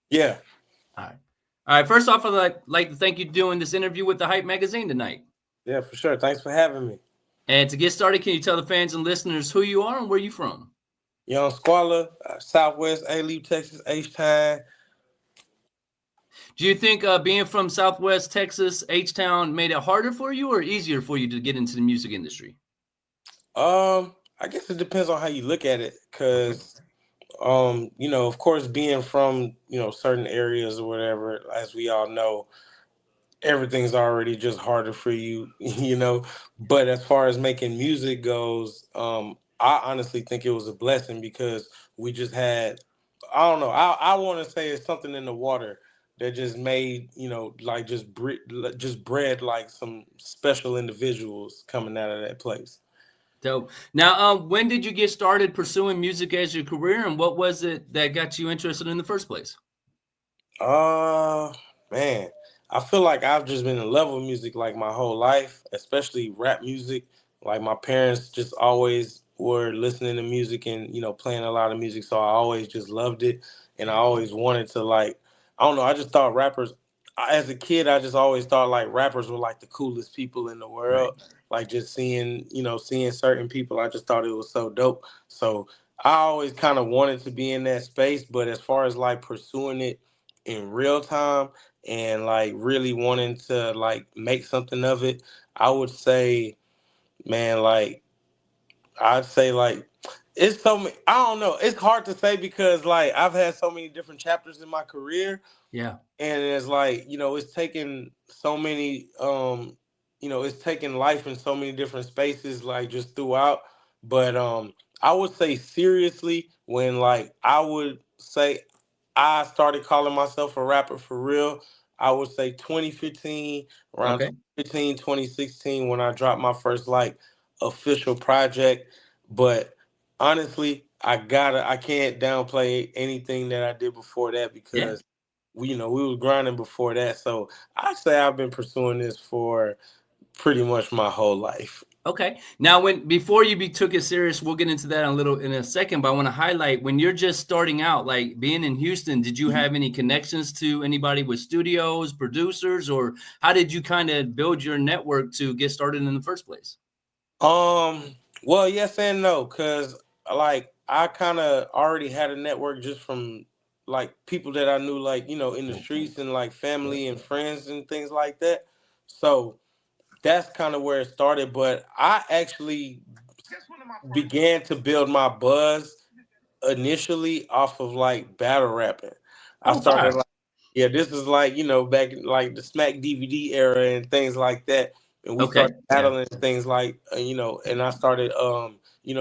Yeah. All right. All right. First off, I'd like to thank you for doing this interview with the Hype Magazine tonight. Yeah, for sure. Thanks for having me. And to get started, can you tell the fans and listeners who you are and where you're from? Young Squalla, Southwest, A-Leaf, Texas, H-Time. Do you think being from Southwest Texas, H-Town, made it harder for you or easier for you to get into the music industry? I guess it depends on how you look at it, Okay. because of course, being from, certain areas or whatever, as we all know, everything's already just harder for you, But as far as making music goes, I honestly think it was a blessing because we just had, I don't know, I want to say it's something in the water that just made, like just bred like some special individuals coming out of that place. Dope. Now, when did you get started pursuing music as your career, and what was it that got you interested in the first place? Uh, Man, I feel like I've just been in love with music like my whole life, especially rap music. Like my parents just always were listening to music and playing a lot of music, so I always just loved it, and I always wanted to like, I don't know, I just thought rappers. As a kid, I just always thought like rappers were like the coolest people in the Right. world. Like just seeing certain people, I just thought it was so dope. So I always kind of wanted to be in that space, but as far as like pursuing it in real time and like really wanting to like make something of it, I would say, man, like I'd say like it's so many, I don't know. It's hard to say because like I've had so many different chapters in my career, Yeah. and it's like it's taken so many it's taken life in so many different spaces like just throughout. But I would say seriously, when like I would say I started calling myself a rapper for real, I would say 2015, around Okay. 2015, 2016, when I dropped my first like official project. But honestly, I can't downplay anything that I did before that, Yeah. because we was grinding before that. So I say I've been pursuing this for pretty much my whole life. Okay. Now, when before took it serious, we'll get into that in a second. But I want to highlight when you're just starting out, like being in Houston. Did you have any connections to anybody with studios, producers, or how did you kind of build your network to get started in the first place? Well, yes and no, because like I kind of already had a network just from like people that I knew, like in the streets, and like family and friends and things like that. So that's kind of where it started. But I actually began to build my buzz initially off of like battle rapping. I Oh, started fire. like, yeah, this is like, back in like the Smack DVD era and things like that. And we Okay. started Yeah. battling things like, and I started,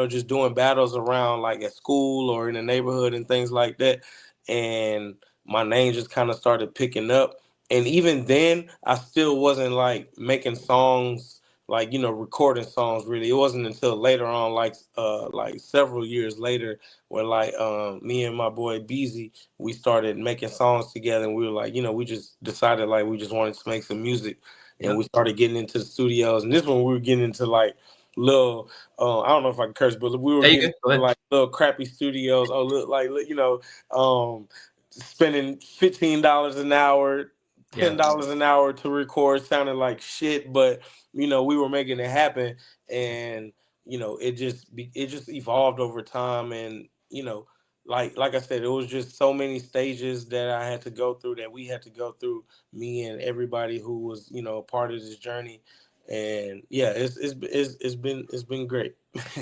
just doing battles around like at school or in the neighborhood and things like that. And my name just kind of started picking up. And even then, I still wasn't like making songs, like recording songs. Really, it wasn't until later on, like several years later, where like me and my boy Beezy, we started making songs together, and we were like, we just decided like we just wanted to make some music, and we Yep. started getting into the studios. And this one we were getting into like little, I don't know if I can curse, but we were There you getting go. Go into ahead. like little crappy studios. Oh, look, like spending $15 an hour, Yeah. $10 an hour to record, sounded like shit, but we were making it happen. And it just evolved over time. And like I said, it was just so many stages that I had to go through, that we had to go through, me and everybody who was a part of this journey. And yeah, it's been great.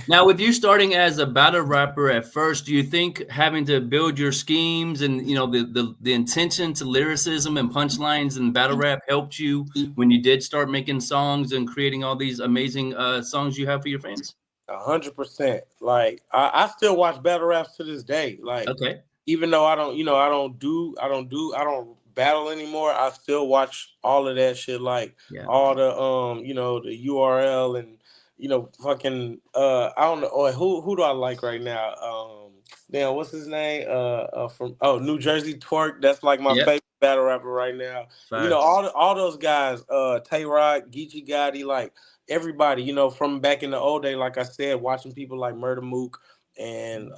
Now, with you starting as a battle rapper at first, do you think having to build your schemes and the intention to lyricism and punchlines and battle rap helped you when you did start making songs and creating all these amazing songs you have for your fans? 100%. Like I still watch battle raps to this day. Like Okay. even though I don't battle anymore, I still watch all of that shit. Like Yeah. all the the URL and fucking I don't know, who do I like right now? Damn, what's his name? From New Jersey Twerk. That's like my Yep. favorite battle rapper right now. Fire. All those guys, Tay Rock, Geechee Gotti, like everybody, from back in the old day, like I said, watching people like Murder Mook, and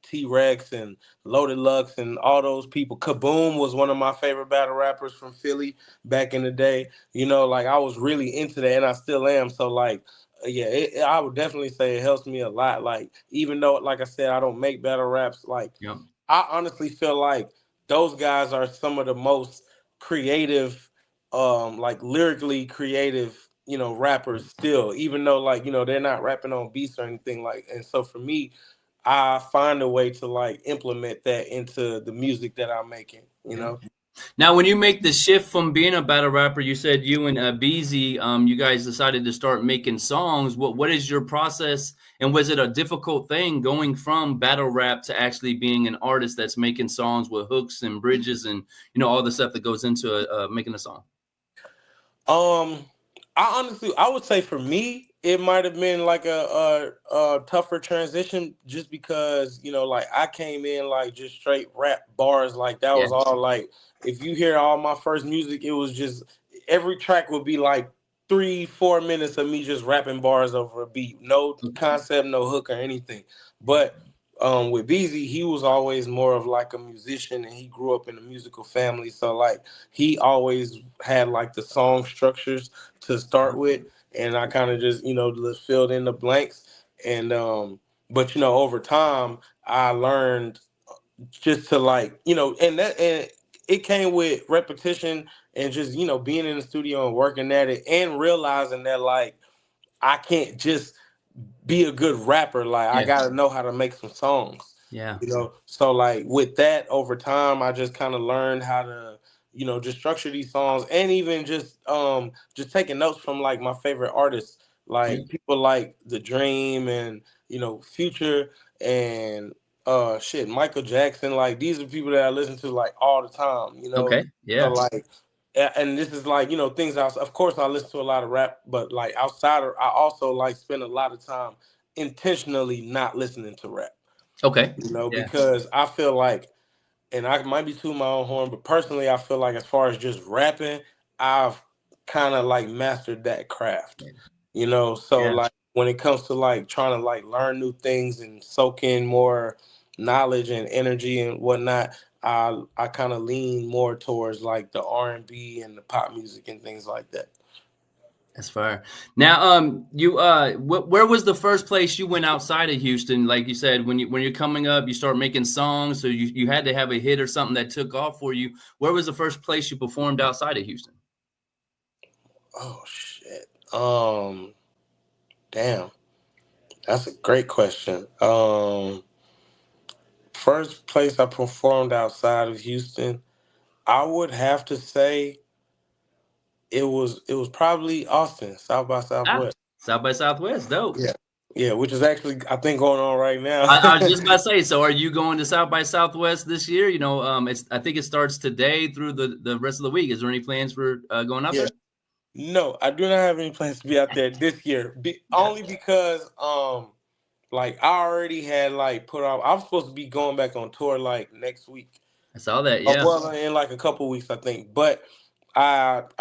T-Rex and Loaded Lux and all those people. Kaboom was one of my favorite battle rappers from Philly back in the day. You know, like I was really into that, and I still am. So like, yeah, I would definitely say it helps me a lot. Like even though, like I said, I don't make battle raps. Like Yep. I honestly feel like those guys are some of the most creative, like lyrically creative, rappers still, even though like, they're not rapping on beats or anything like. And so for me, I find a way to like implement that into the music that I'm making, you Yeah. know? Now, when you make the shift from being a battle rapper, you said you and Beezy, you guys decided to start making songs. What is your process, and was it a difficult thing going from battle rap to actually being an artist that's making songs with hooks and bridges and all the stuff that goes into making a song? Um, I would say for me, it might have been like a tougher transition, just because like I came in like just straight rap bars, like that Yeah. was all. Like if you hear all my first music, it was just every track would be like 3-4 minutes of me just rapping bars over a beat, no concept, no hook or anything. But with Beezy, he was always more of like a musician, and he grew up in a musical family, so like he always had like the song structures to start with, and I kind of just just filled in the blanks. And but over time I learned just to like and it came with repetition, and just being in the studio and working at it, and realizing that like I can't just be a good rapper. Like I Yeah. gotta know how to make some songs. Yeah. So like with that, over time I just kind of learned how to, just structure these songs, and even just taking notes from like my favorite artists, Yeah. like people like The Dream, and Future, and shit, Michael Jackson. Like these are people that I listen to like all the time. Okay. So Yeah. like and this is like things else. Of course I listen to a lot of rap, but like outside of, I also like spend a lot of time intentionally not listening to rap, Okay. Yeah. because I feel like, and I might be tooting my own horn, but personally I feel like as far as just rapping, I've kind of like mastered that craft. So Yeah. like when it comes to like trying to like learn new things and soak in more knowledge and energy and whatnot, I kind of lean more towards like the R&B and the pop music and things like that. That's fair. Now, you where was the first place you went outside of Houston? Like you said, when you're coming up, you start making songs, so you had to have a hit or something that took off for you. Where was the first place you performed outside of Houston? Oh shit. Damn. That's a great question. First place I performed outside of Houston, I would have to say it was probably Austin, South by Ah, Southwest. South by Southwest, dope. Yeah. Yeah, which is actually I think going on right now. I was just about to say. So, are you going to South by Southwest this year? I think it starts today through the rest of the week. Is there any plans for going out Yeah. there? No, I do not have any plans to be out there this year. Yeah, Only because like I already had like put off, I'm supposed to be going back on tour like next week. I saw that. Oh, Yeah, well, in like a couple weeks, I think. But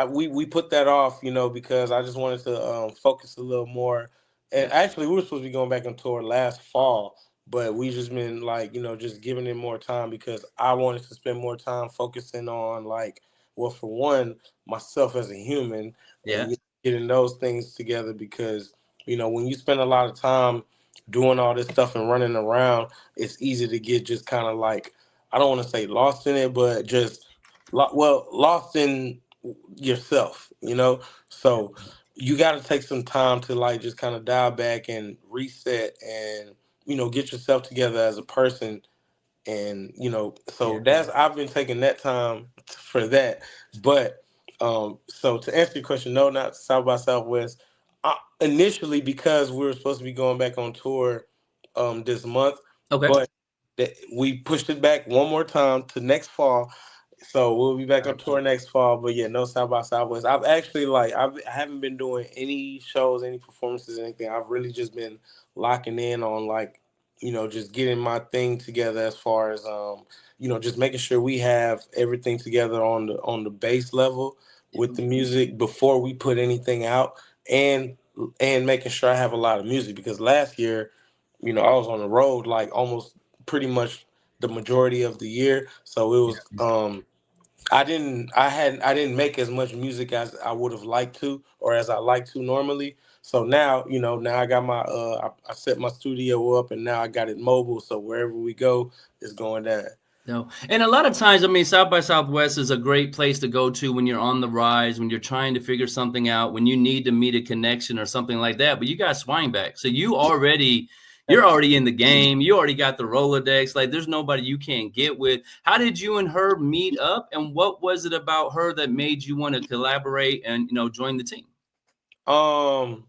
we put that off, because I just wanted to focus a little more. And yeah, actually, we were supposed to be going back on tour last fall, but we just been like, just giving it more time, because I wanted to spend more time focusing on like, well, for one, myself as a human, and yeah, getting those things together. Because when you spend a lot of time doing all this stuff and running around, it's easy to get just kind of like, I don't want to say lost in it, but just lost in yourself. So you got to take some time to like just kind of dial back and reset, and get yourself together as a person. And so yeah, that's, I've been taking that time for that. But so to answer your question, no, not South by Southwest. Initially, because we were supposed to be going back on tour this month, okay. but we pushed it back one more time to next fall. So we'll be back on tour next fall. But yeah, no South by Southwest. I've actually like I haven't been doing any shows, any performances, anything. I've really just been locking in on like, just getting my thing together, as far as just making sure we have everything together on the base level with the music before we put anything out, and making sure I have a lot of music, because last year I was on the road like almost pretty much the majority of the year. So it was I didn't make as much music as I would have liked to or as I like to normally. So now, now I got my I set my studio up and now I got it mobile. So wherever we go, it's going down. No. And a lot of times, I mean, South by Southwest is a great place to go to when you're on the rise, when you're trying to figure something out, when you need to meet a connection or something like that. But you got Swineback. So you're already in the game. You already got the Rolodex. Like there's nobody you can't get with. How did you and her meet up? And what was it about her that made you want to collaborate and, join the team? Um,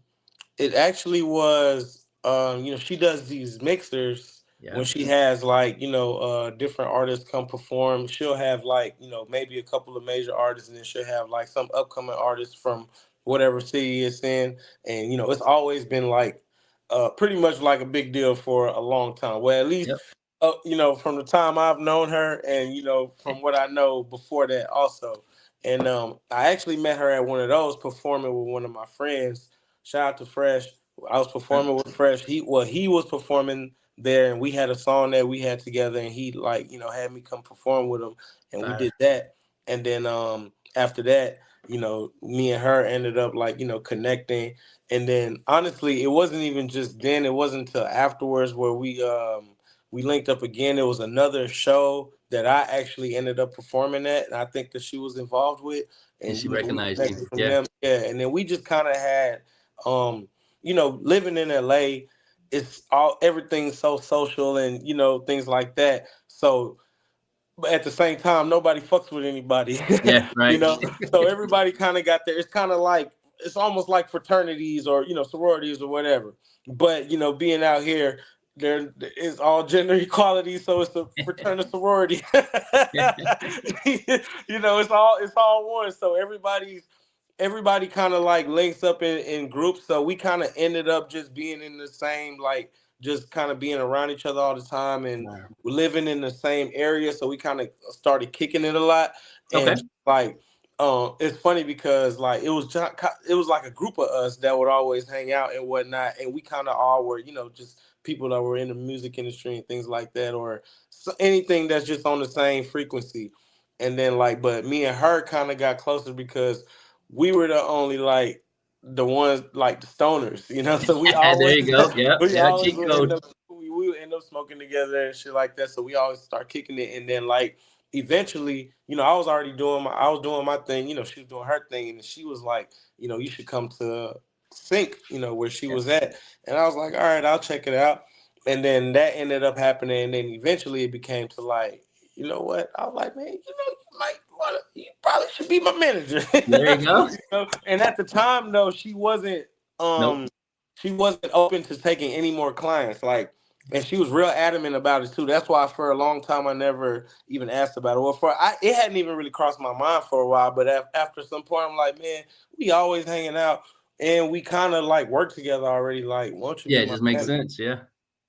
it actually was she does these mixers when Yeah. she has like, different artists come perform. She'll have like, maybe a couple of major artists and then she'll have like some upcoming artists from whatever city it's in. And it's always been like pretty much like a big deal for a long time. Well, at least Yep. from the time I've known her and from what I know before that also. And I actually met her at one of those performing with one of my friends. Shout out to Fresh. I was performing with Fresh. He was performing there, and we had a song that we had together, and he like had me come perform with him, and we Fire. did that. And then after that, me and her ended up like connecting. And then honestly, it wasn't even just then. It wasn't until afterwards where we linked up again. It was another show that I actually ended up performing at, and I think that she was involved with, And and she we recognized you. connected from Yeah. them. Yeah, and then we just kind of had, living in LA, it's all everything's so social and things like that. So but at the same time, nobody fucks with anybody, Yeah. you Right. know. So everybody kind of got there. It's kind of like it's almost like fraternities or sororities or whatever. But being out here, there is all gender equality, so it's a fraternity sorority. It's all one. So everybody kind of like links up in groups. So we kind of ended up just being in the same like just kind of being around each other all the time and Wow. we're living in the same area. So we kind of started kicking it a lot Okay. and like it's funny because like it was like a group of us that would always hang out and whatnot, and we kind of all were just people that were in the music industry and things like that, or anything that's just on the same frequency. And then like, but me and her kind of got closer because we were the only like the ones like the stoners, so we There always you go. Yeah. we Yeah. always Cheat would end code. up we would end up smoking together and shit like that. So we always start kicking it, and then like eventually, I was doing my thing, she was doing her thing, and she was like, you should come to Sync, where she Yeah. was at, and I was like, all right, I'll check it out, and then that ended up happening, and then eventually it became to like, you know what, I was like, man, you probably should be my manager, There you go. and at the time though, Nope. um she wasn't open to taking any more clients, like, and she was real adamant about it too. That's why for a long time I never even asked about it. Well, it hadn't even really crossed my mind for a while. But after some point, I'm like, man, we always hanging out, and we kind of like work together already. Like, won't you Yeah. be It my just makes manager? sense.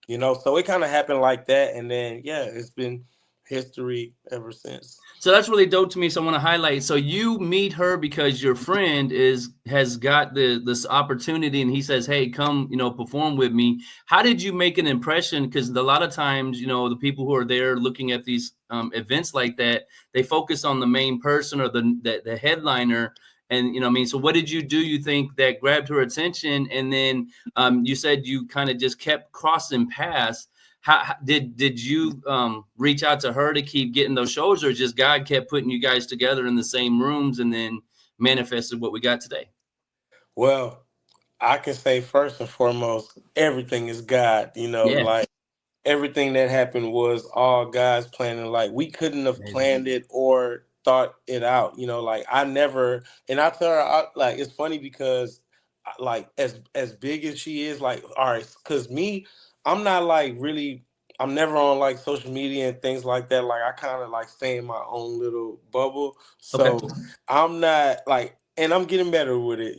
Yeah. So it kind of happened like that, and then yeah, it's been history ever since. So that's really dope to me. So I want to highlight. So you meet her because your friend has got this opportunity, and he says, "Hey, come, perform with me." How did you make an impression? Because a lot of times, the people who are there looking at these events like that, they focus on the main person or the headliner. And what I mean, so what did you do? You think that grabbed her attention, and then you said you kind of just kept crossing paths. How did you reach out to her to keep getting those shows, or just God kept putting you guys together in the same rooms and then manifested what we got today? Well, I can say first and foremost, everything is God. Yeah. Like everything that happened was all God's planning. Like we couldn't have Amazing. planned it or thought it out. Like I never. And I tell her, like it's funny because, like as big as she is, like all right, because me, I'm not like really. I'm never on like social media and things like that. Like I kind of like stay in my own little bubble. Okay. So I'm not like, and I'm getting better with it.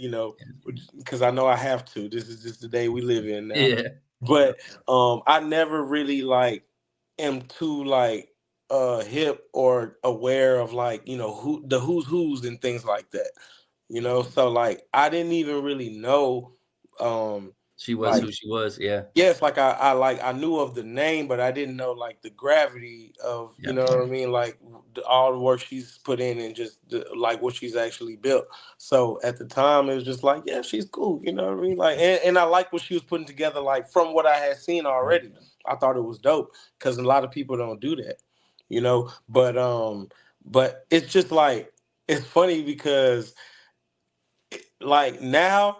Because I know I have to. This is just the day we live in now. Yeah. But I never really like am too like hip or aware of like who's and things like that. So like I didn't even really know um She was Like who she was. Yeah. yes, like I knew of the name, but I didn't know like the gravity of, you Yeah. know what I mean, like all the work she's put in and just like what she's actually built. So at the time, it was just like, yeah, she's cool, you know what I mean, like, and I like what she was putting together. Like from what I had seen already, I thought it was dope because a lot of people don't do that, you know. But it's just like it's funny because like now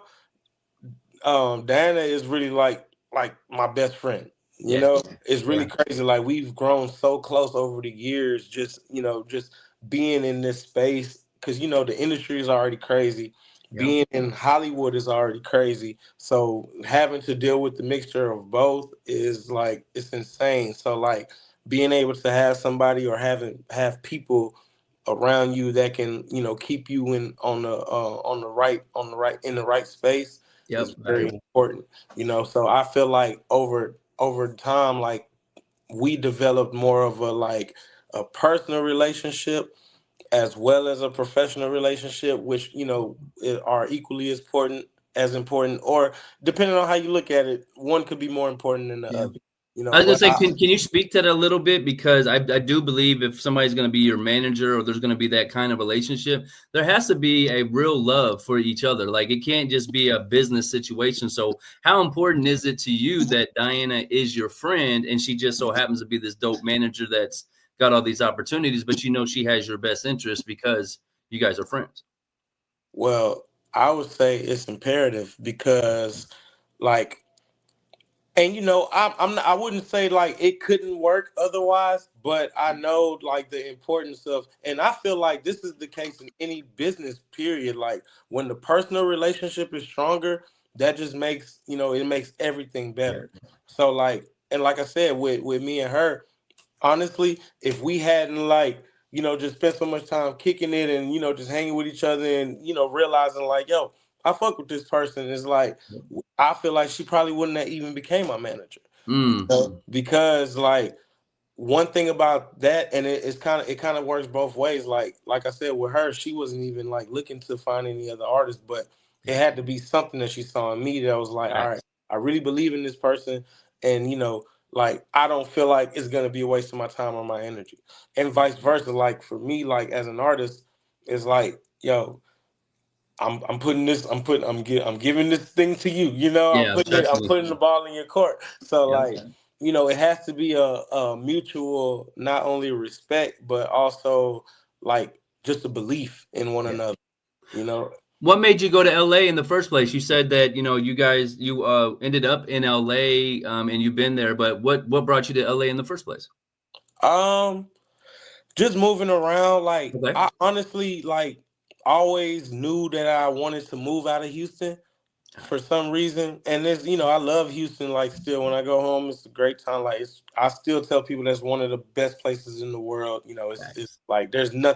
Diana is really like my best friend. You Yeah. know, it's really Yeah. crazy. Like we've grown so close over the years, just just being in this space because the industry is already crazy. Yeah. Being in Hollywood is already crazy. So having to deal with the mixture of both is like it's insane. So like being able to have somebody or have people around you that can keep you in on the right in the right space Yep. is very Valuable. important. So I feel like over time, like we developed more of a like a personal relationship as well as a professional relationship, which are equally as important, or depending on how you look at it, one could be more important than the Yeah. other. I was gonna But say, can you speak to that a little bit? Because I do believe if somebody's gonna be your manager or there's gonna be that kind of relationship, there has to be a real love for each other. Like it can't just be a business situation. So how important is it to you that Diana is your friend and she just so happens to be this dope manager that's got all these opportunities, but she has your best interest because you guys are friends? well, I would say it's imperative because like. And I wouldn't say like it couldn't work otherwise, but I know like the importance of, and I feel like this is the case in any business period. Like when the personal relationship is stronger, that just makes it makes everything Yeah. better. So like, and like I said, with me and her, honestly, if we hadn't like just spent so much time kicking it and just hanging with each other and realizing like, yo, I fuck with this person, it's like I feel like she probably wouldn't have even became my manager, Mm. because like one thing about that, and it kind of works both ways. Like I said, with her, she wasn't even like looking to find any other artists, but it Yeah. had to be something that she saw in me that was like, all right, Facts. I really believe in this person, and like I don't feel like it's gonna be a waste of my time or my energy, and vice versa. Like for me, like as an artist, it's like, yo, I'm putting this I'm giving this thing to you. Yeah. I'm Certainly. putting the ball in your court. So Yep. like, it has to be a mutual, not only respect but also like just a belief in one Yeah. another. You know. What made you go to LA in the first place? You said that you ended up in LA, and you've been there, but what brought you to LA in the first place? Um, just moving around. Like Okay. I honestly like always knew that I wanted to move out of Houston for some reason. And this, I love Houston. Like still, when I go home, it's a great time. Like I still tell people that's one of the best places in the world. It's Facts. like there's no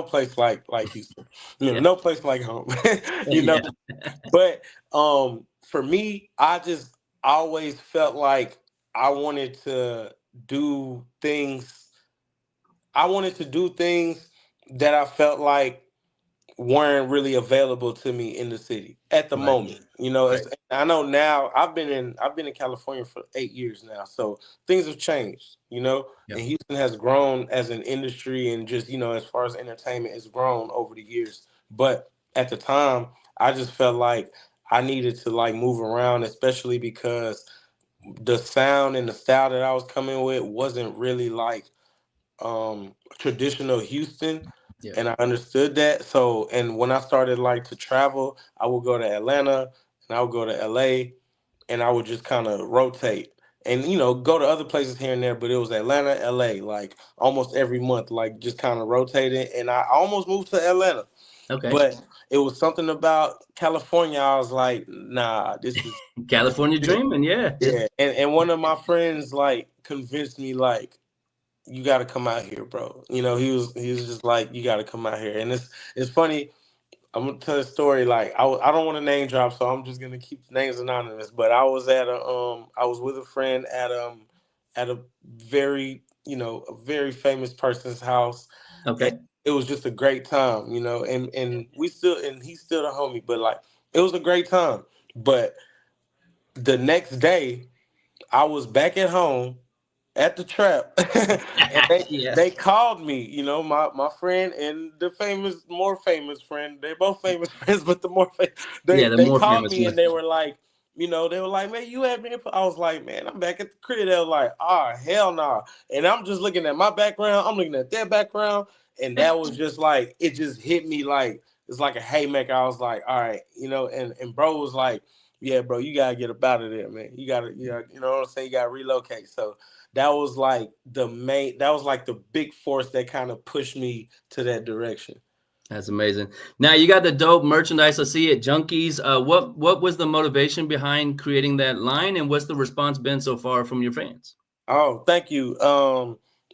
place like Houston. Yeah. No place like home. you know. Yeah. But for me, I just always felt like I wanted to do things. I wanted to do things that I felt like weren't really available to me in the city at the Right. moment. Right. I know now I've been in California for 8 years now, so things have changed. And Yep. Houston has grown as an industry, and just as far as entertainment, it's grown over the years. But at the time, I just felt like I needed to like move around, especially because the sound and the style that I was coming with wasn't really like traditional Houston, Yeah. and I understood that. So, and when I started like to travel, I would go to Atlanta and I would go to LA, and I would just kind of rotate and go to other places here and there, but it was Atlanta, LA, like almost every month, like just kind of rotating. And I almost moved to Atlanta, Okay. but it was something about California. I was like, nah, this is California it. dreaming. Yeah. Yeah. And one of my friends like convinced me like, you got to come out here, bro. He was just like, you got to come out here. And it's funny. I'm gonna tell a story. Like I don't want to name drop, so I'm just gonna keep the names anonymous. But I was with a friend at a very famous person's house, and Okay. it was just a great time. And he's still the homie, but like it was a great time. But The next day, I was back at home at the trap, and Yeah. they called me. You know, my friend and the more famous friend. They're both famous friends, but the more famous, Yeah, the they more called famous me one. and they were like, they were like, man, you have been. I was like, man, I'm back at the crib. They were like, ah, hell nah. And I'm just looking at my background. I'm looking at their background, and that was just like it just hit me like it's like a haymaker. I was like, all right, and bro was like, yeah, bro, you gotta get up out of there, man. You know what I'm saying? You gotta relocate. So that was like the big force that kind of pushed me to that direction. That's amazing. Now you got the dope merchandise. I see it, Junkies. What was the motivation behind creating that line, and what's the response been so far from your fans? Oh, thank you.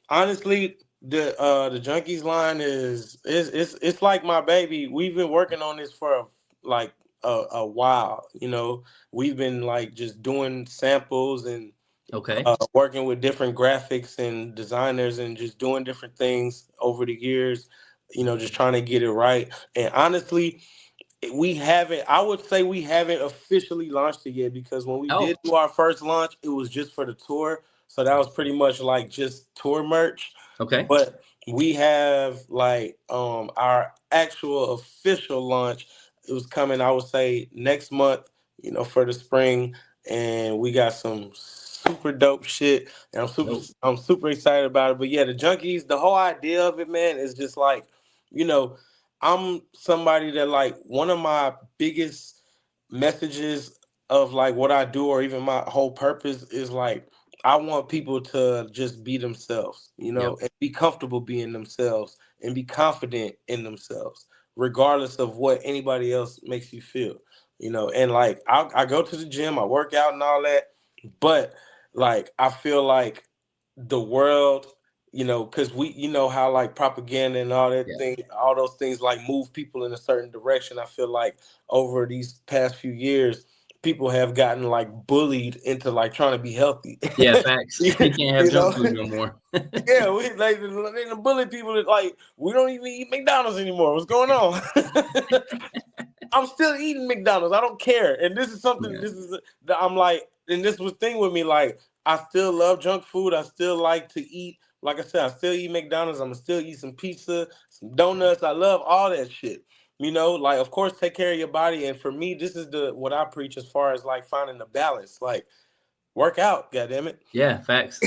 Honestly, the Junkies line it's like my baby. We've been working on this for like a while. We've been like just doing samples and Okay. working with different graphics and designers and just doing different things over the years. Just trying to get it right. And honestly, we haven't I would say we haven't officially launched it yet because when we did Oh, do our first launch it was just for the tour, so that was pretty much like just tour merch. okay. But we have like our actual official launch. It was coming, I would say, next month, for the spring, and we got some super dope shit, and Dope. I'm super excited about it. But yeah, the Junkies, the whole idea of it, man, is just like, you know, I'm somebody that like one of my biggest messages of like what I do or even my whole purpose is like I want people to just be themselves, Yep. and be comfortable being themselves and be confident in themselves, regardless of what anybody else makes you feel, And like I go to the gym, I work out and all that, but like I feel like the world, because you know how like propaganda and all that Yeah. thing, all those things like move people in a certain direction. I feel like over these past few years, people have gotten like bullied into like trying to be healthy. Yeah. Facts. you, You can't have you junk know, food no more. yeah, we like they bully people that like we don't even eat McDonald's anymore. What's going on? I'm still eating McDonald's. I don't care. And this is something. Yeah. This is that I'm like, and this was thing with me. Like, I still love junk food. I still like to eat. Like I said, I still eat McDonald's. I'm still eat some pizza, some donuts. I love all that shit. Like of course, take care of your body. And for me, this is the what I preach as far as like finding the balance. Like, work out. God damn it. Yeah. Facts.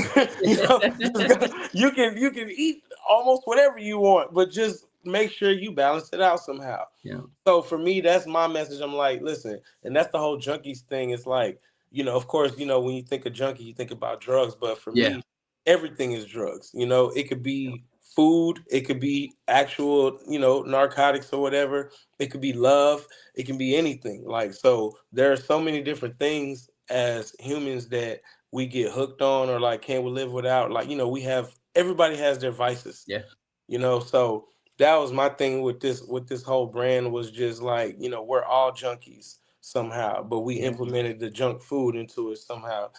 You can eat almost whatever you want, but just make sure you balance it out somehow. Yeah. So for me, that's my message. I'm like, listen, and that's the whole junkies thing. It's like, of course, when you think of junkie, you think about drugs, but for Yeah. me, everything is drugs. It could be food, it could be actual, narcotics or whatever. It could be love, it can be anything. Like, so there are so many different things as humans that we get hooked on or like can't we live without. Like, everybody has their vices, Yeah. so that was my thing with this whole brand was just like, we're all junkies somehow, but we Yeah. implemented the junk food into it somehow,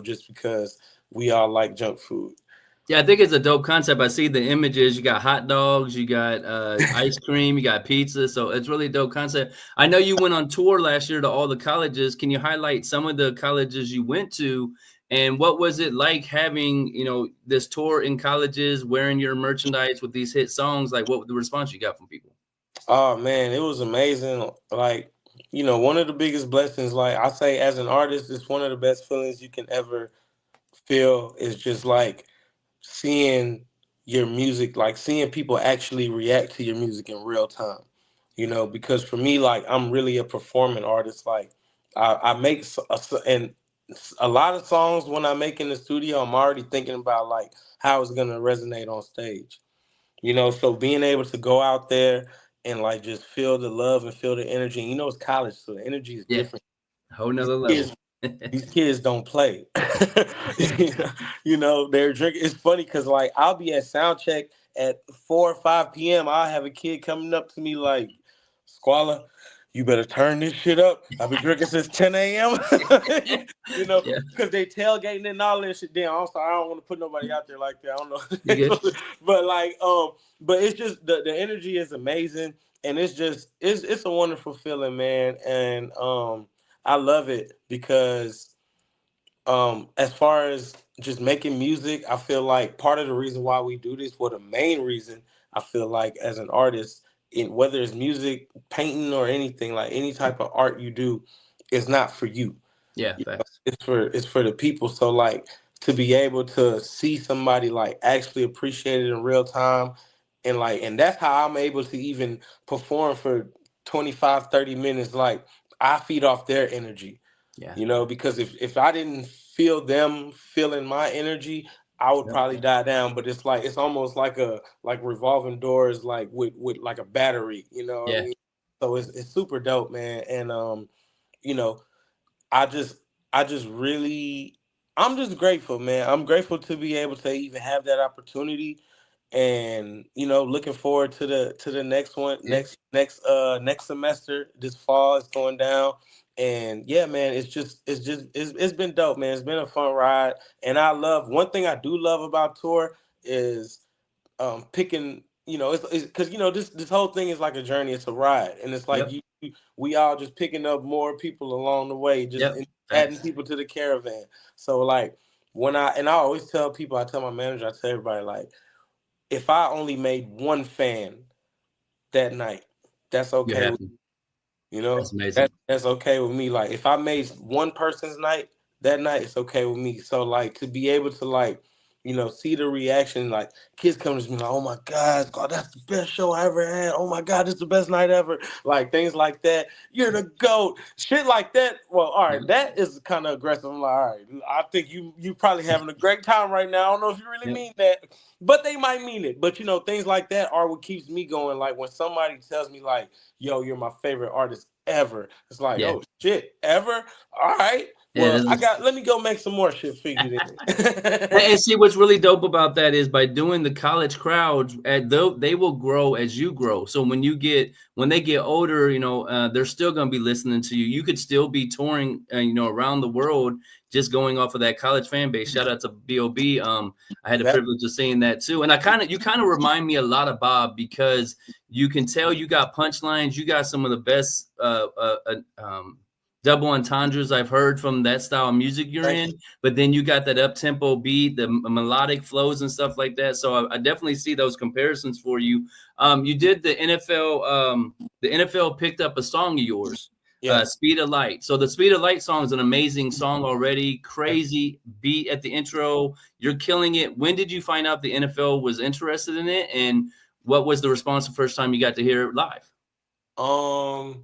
just because we all like junk food. Yeah, I think it's a dope concept. I see the images. You got hot dogs, you got ice cream, you got pizza. So it's really a dope concept. I know you went on tour last year to all the colleges. Can you highlight some of the colleges you went to, and what was it like having this tour in colleges, wearing your merchandise with these hit songs? Like, what was the response you got from people? Oh man, it was amazing. Like, one of the biggest blessings, like I say as an artist, it's one of the best feelings you can ever feel is just like seeing your music, like seeing people actually react to your music in real time. Because for me, like I'm really a performing artist. Like I make and a lot of songs when I make in the studio, I'm already thinking about like how it's gonna resonate on stage. So being able to go out there and like just feel the love and feel the energy. And it's college, so the energy is Yeah, different. whole These nother level. kids these kids don't play. They're drinking. It's funny because like I'll be at sound check at 4 or 5 p.m. I'll have a kid coming up to me like, Squalla, you better turn this shit up. I've been drinking since 10 a.m. Yeah, Because they tailgating and all that shit. Damn, I'm sorry, I don't want to put nobody out there like that. I don't you good? know. But like, but it's just the energy is amazing, and it's just it's a wonderful feeling, man. And I love it because as far as just making music, I feel like part of the reason why we do this, well, the main reason I feel like as an artist, in whether it's music, painting, or anything, like any type of art you do, is not for you. Yeah, You know, facts. it's for the people. So like to be able to see somebody like actually appreciate it in real time, and that's how I'm able to even perform for 25, 30 minutes. Like I feed off their energy, Yeah. because if I didn't feel them feeling my energy, I would Yep. probably die down. But it's like it's almost like revolving doors, like with like a battery. You know what I Yeah. mean? So it's super dope, man. And you know, I just I just really I'm just grateful, man. I'm grateful to be able to even have that opportunity, and looking forward to the next one, Yeah. next semester. This fall is going down, and yeah, man, it's been dope, man. It's been a fun ride, and I love one thing I do love about tour is picking. It's because this whole thing is like a journey. It's a ride, and it's like Yep. we all just picking up more people along the way, just Yep. adding Facts. people to the caravan. So like I always tell people, I tell my manager, I tell everybody, like, if I only made one fan that night, that's You're okay. happy. That's That amazing. that's okay with me. Like if I made one person's night that night, it's okay with me. So like to be able to like, see the reaction, like kids come to me like, oh my God, that's the best show I ever had. Oh my God, this is the best night ever. Like things like that. You're the GOAT. Shit like that. Well, all right, Yep. that is kind of aggressive. I'm like, all right, I think you probably having a great time right now. I don't know if you really Yep. mean that, but they might mean it. But things like that are what keeps me going. Like when somebody tells me like, yo, you're my favorite artist ever. It's like, Yeah. oh shit, ever? All right. Yeah. Well, This is. let me go make some more shit for you then. And see what's really dope about that is by doing the college crowds, they will grow as you grow. So when they get older, they're still going to be listening to you. You could still be touring, around the world, just going off of that college fan base. Shout out to Bob. I had the That privilege of seeing that too, and you kind of remind me a lot of Bob because you can tell you got punchlines. You got some of the best double entendres I've heard from that style of music you're thank in, you. but then you got that up tempo beat, the melodic flows and stuff like that. So I definitely see those comparisons for you. You did the NFL. The NFL picked up a song of yours, Yeah. "Speed of Light." So the "Speed of Light" song is an amazing song already. Thank Crazy beat at the intro. You're killing it. When did you find out the NFL was interested in it, and what was the response the first time you got to hear it live? you.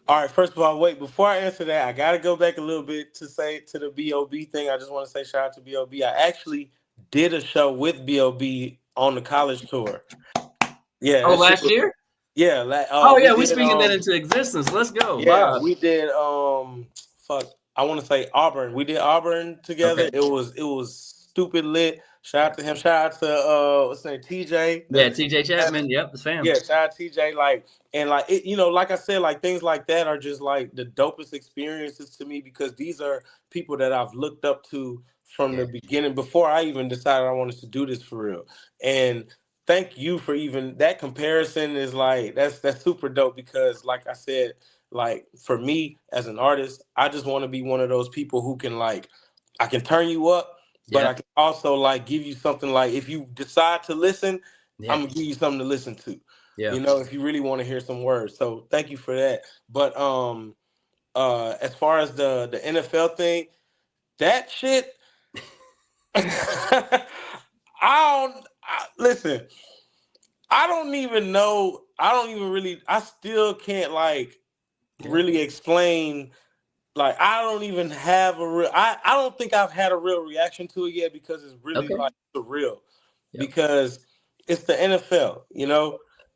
All right, first of all, wait, before I answer that, I gotta go back a little bit to say to the B.O.B. thing. I just want to say shout out to B.O.B. I actually did a show with B.O.B. on the college tour. Yeah, Oh, that shit last was, year? yeah, Oh we yeah, we're did speaking that into existence. Let's go, yeah, Bob. we did fuck, I want to say Auburn. We did Auburn together. Okay. It was stupid lit. Shout Yeah. out to him. Shout out to what's his name? TJ. Yeah, TJ Chapman. Yep, that's fam. Yeah, shout out TJ. Like and like it, like I said, like things like that are just like the dopest experiences to me because these are people that I've looked up to from Yeah. the beginning before I even decided I wanted to do this for real. And thank you for even that comparison is like that's super dope because like I said, like for me as an artist, I just want to be one of those people who can like I can turn you up, but I Yeah. can also like give you something like if you decide to listen, I'm Yeah. gonna give you something to listen to, Yeah. if you really want to hear some words. So thank you for that. But as far as the NFL thing, that shit I don't listen, I don't even know. I don't even really I still can't like Yeah. really explain. Like I don't even have a real I don't think I've had a real reaction to it yet because it's really Okay. like surreal Yep. because it's the NFL.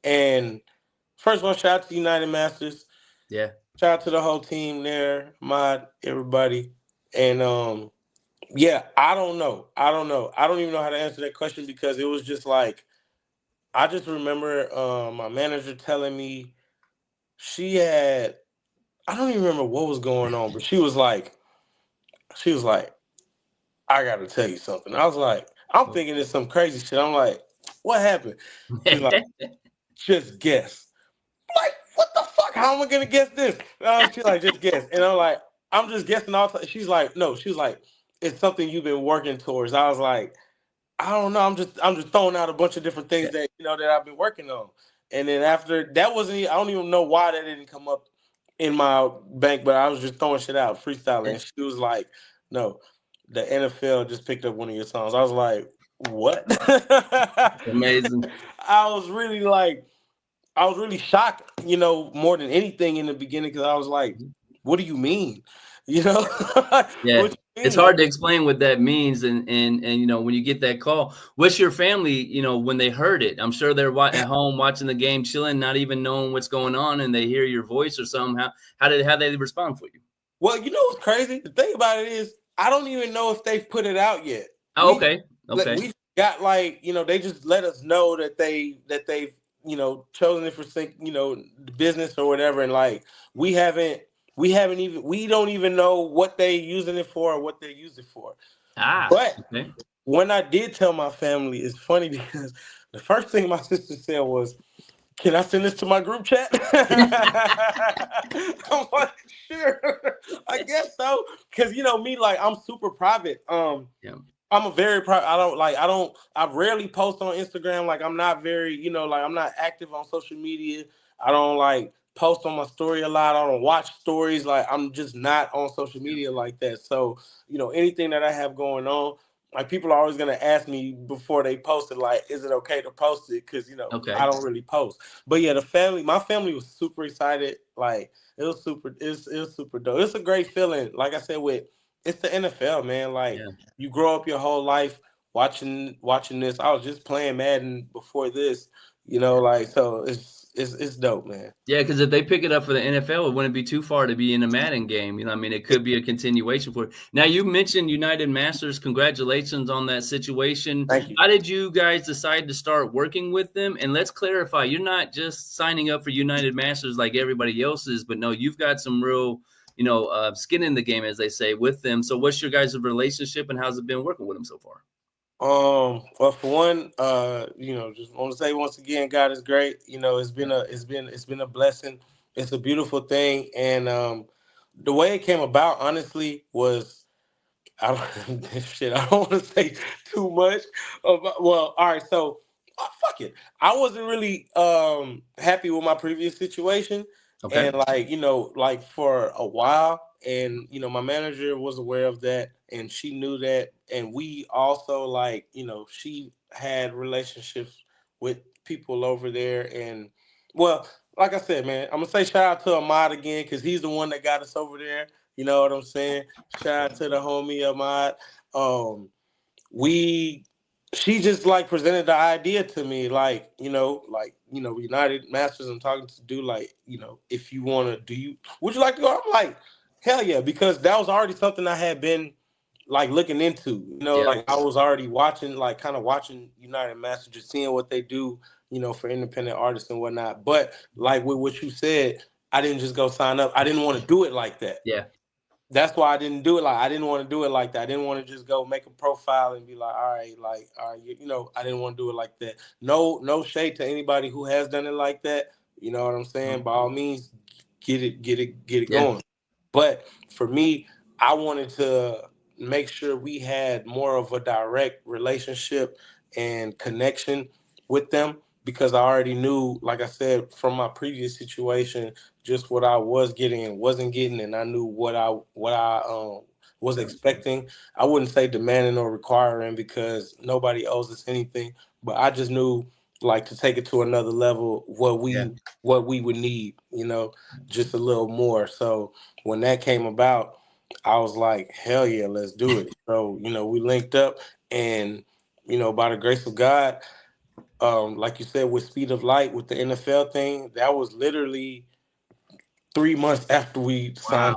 And first of all, shout out to United Masters. Yeah. Shout out to the whole team there, Mod, everybody. And yeah, I don't know. I don't know. I don't even know how to answer that question because it was just like I just remember my manager telling me she had I don't even remember what was going on, but she was like, I gotta tell you something. I was like, I'm thinking it's some crazy shit. I'm like, what happened? She's like, just guess. Like, what the fuck? how am I gonna guess this? She's like, just guess. And I'm like, I'm just guessing all the time. She's like, no, she's like, it's something you've been working towards. I was like, I don't know. I'm just throwing out a bunch of different things Yeah. that that I've been working on. And then after that I don't even know why that didn't come up in my bank, but I was just throwing shit out, freestyling. Yeah. And she was like, no, the NFL just picked up one of your songs. I was like, what? Amazing. I was really like, I was really shocked, more than anything in the beginning because I was like, what do you mean? You know, Yeah. what you It's mean? hard to explain what that means, and when you get that call, what's your family, when they heard it? I'm sure they're at home watching the game, chilling, not even knowing what's going on, and they hear your voice or something. How they respond for you? Well, you know what's crazy? The thing about it is, I don't even know if they've put it out yet. Oh, okay. Okay. We got like, they just let us know that they've chosen it for the business or whatever, and like we don't even know what they using it for or what they use it for. But Okay. when I did tell my family, it's funny because the first thing my sister said was, can I send this to my group chat? I'm like, sure, I guess so. Because me, like, I'm super private. Yeah. I'm a very private. I rarely post on Instagram. Like, I'm not very, like, I'm not active on social media. I don't like post on my story a lot. I don't watch stories. Like, I'm just not on social media like that. So, anything that I have going on, like, people are always gonna ask me before they post it, like, is it okay to post it? Because I Okay. don't really post. But yeah, my family was super excited. Like, it was super dope. It's a great feeling. Like I said, it's the NFL, man. Like, Yeah. you grow up your whole life watching this. I was just playing Madden before this, like, so it's dope, man. Yeah, because if they pick it up for the NFL, it wouldn't be too far to be in a Madden game. I mean, it could be a continuation for it. Now, you mentioned United Masters. Congratulations on that situation. Thank you. How did you guys decide to start working with them? And let's clarify, you're not just signing up for United Masters like everybody else is, but no, you've got some real, skin in the game, as they say, with them. So what's your guys' relationship and how's it been working with them so far? Well, for one, just want to say once again, God is great. It's been a blessing. It's a beautiful thing, and the way it came about, honestly, was I don't shit. I don't want to say too much about. Well, all right, so fuck it. I wasn't really happy with my previous situation, Okay. and like like for a while, and my manager was aware of that, and she knew that, and we also like she had relationships with people over there, and well, like I said, man, I'm gonna say shout out to Ahmad again because he's the one that got us over there. You know what I'm saying? Shout out to the homie Ahmad. Um, we she just like presented the idea to me, like, United Masters I'm talking to do, like, if you want to, would you like to go? I'm like, hell yeah, because that was already something I had been like looking into, Yeah. like I was already watching, like kind of watching United Masters, just seeing what they do, for independent artists and whatnot. But like with what you said, I didn't just go sign up. I didn't want to do it like that. Yeah. That's why I didn't do it. Like, I didn't want to do it like that. I didn't want to just go make a profile and be like, all right, like, all right, I didn't want to do it like that. No shade to anybody who has done it like that. You know what I'm saying? By all means, get it Yeah. going. But for me, I wanted to make sure we had more of a direct relationship and connection with them because I already knew, like I said, from my previous situation, just what I was getting and wasn't getting, and I knew what I was expecting. I wouldn't say demanding or requiring because nobody owes us anything, but I just knew, like, to take it to another level, Yeah. what we would need, just a little more. So when that came about, I was like, hell yeah, let's do it. So we linked up, and by the grace of God, like you said, with Speed of Light, with the NFL thing, that was literally 3 months after we signed.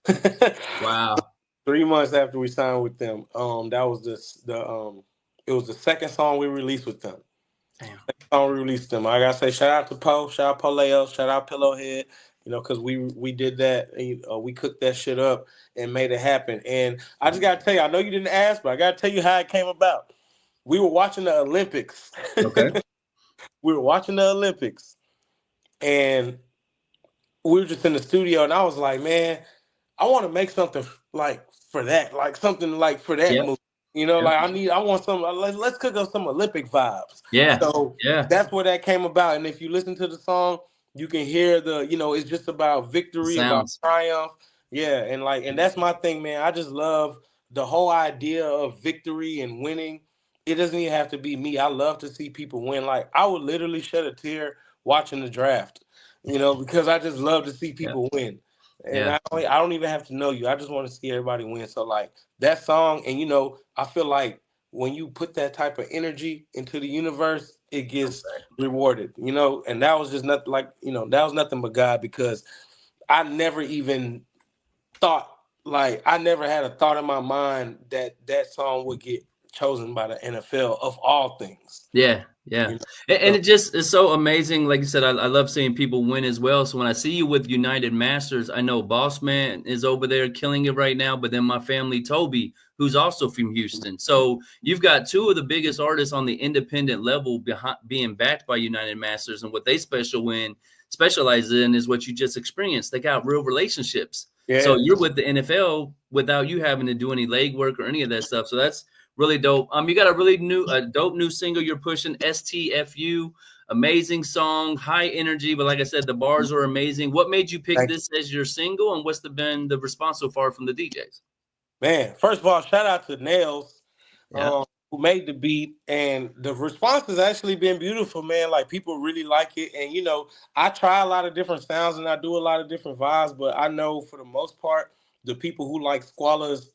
Wow. Wow. 3 months after we signed with them. That was it was the second song we released with them. Damn. Song we released them. I gotta say, shout out to Poe, shout out Poleo, shout out Pillowhead. Because we did that, and, we cooked that shit up and made it happen. And I just gotta tell you, I know you didn't ask, but I gotta tell you how it came about. We were watching the Olympics. Okay. We were watching the Olympics, and we were just in the studio, and I was like, man, I want to make something like for that, like something like for that Yep. movie. You know, Yep. like I want some. Let's cook up some Olympic vibes. Yeah. So Yeah. that's where that came about. And if you listen to the song, you can hear it's just about The victory, about sounds. triumph. Yeah, and that's my thing, man. I just love the whole idea of victory and winning. It doesn't even have to be me. I love to see people win. Like I would literally shed a tear watching the draft, because I just love to see Yeah. people win. And Yeah. I don't even have to know you. I just want to see everybody win. So like that song, and I feel like when you put that type of energy into the universe, it gets rewarded. And that was just nothing like that was nothing but God, because I never even thought, like, I never had a thought in my mind that that song would get chosen by the NFL of all things. Yeah, yeah, You know, and so it just is so amazing. Like you said, I love seeing people win as well. So when I see you with United Masters, I know Boss Man is over there killing it right now. But then my family, Toby, who's also from Houston. So you've got two of the biggest artists on the independent level behind, being backed by United Masters, and what they specialize in is what you just experienced. They got real relationships. So yeah, you're with the NFL without you having to do any legwork or any of that stuff. So that's really dope. You got a dope new single you're pushing, STFU. Amazing song, high energy, but like I said, the bars are amazing. What made you pick thank you. this as your single, and been the response so far from the DJs? Man, first of all, shout out to Nails, Yeah. who made the beat, and the response has actually been beautiful, man. Like people really like it, and I try a lot of different sounds and I do a lot of different vibes, but I know for the most part, the people who like Squalla's,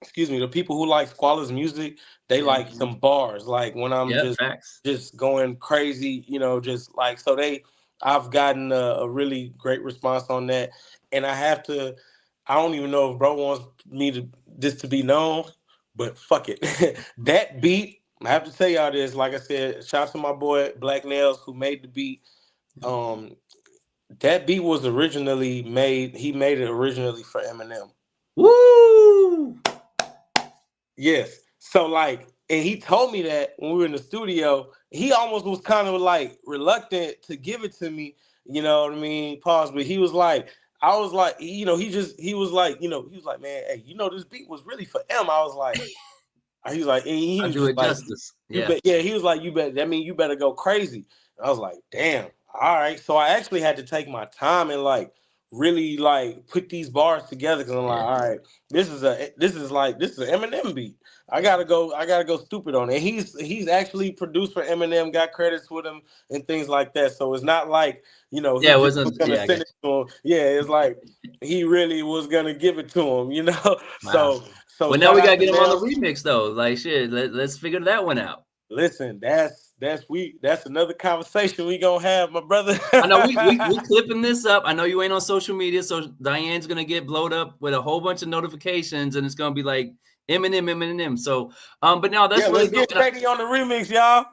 excuse me, the people who like Squalla's music, they Yeah. like some bars. Like when I'm Yeah. just Facts. just going crazy, just like so I've gotten a really great response on that, and I have to. I don't even know if bro wants me to this to be known, but fuck it. That beat, I have to tell y'all this. Like I said, shout out to my boy Black Nails who made the beat. Um, that beat was originally made. He made it originally for Eminem. Woo! Yes. So like, and he told me that when we were in the studio, he almost was kind of like reluctant to give it to me. You know what I mean? Pause. But he was like, I was like, he was like, he was like, man, hey, this beat was really for M. I was like, he was like, and he I'll was do just it like, justice. you Yeah. bet, yeah. He was like, you bet. That mean you better go crazy. And I was like, damn. All right. So I actually had to take my time and like really like put these bars together, because I'm like, Yeah. all right, this is an Eminem beat. I gotta go stupid on it. He's actually produced for Eminem, got credits with him and things like that. So it's not like he Yeah. It just was wasn't. gonna Yeah. I got send it to him. Yeah, it's like he really was gonna give it to him. you. Wow. So Well, now shout we out gotta to get him on the Nels. remix though. Like shit. Let's figure that one out. Listen, that's another conversation we gonna have, my brother. I know we clipping this up. I know you ain't on social media, so Diane's gonna get blowed up with a whole bunch of notifications, and it's gonna be like Eminem, Eminem. So, but now that's Yeah, really let's dope. get Shady on the remix, y'all.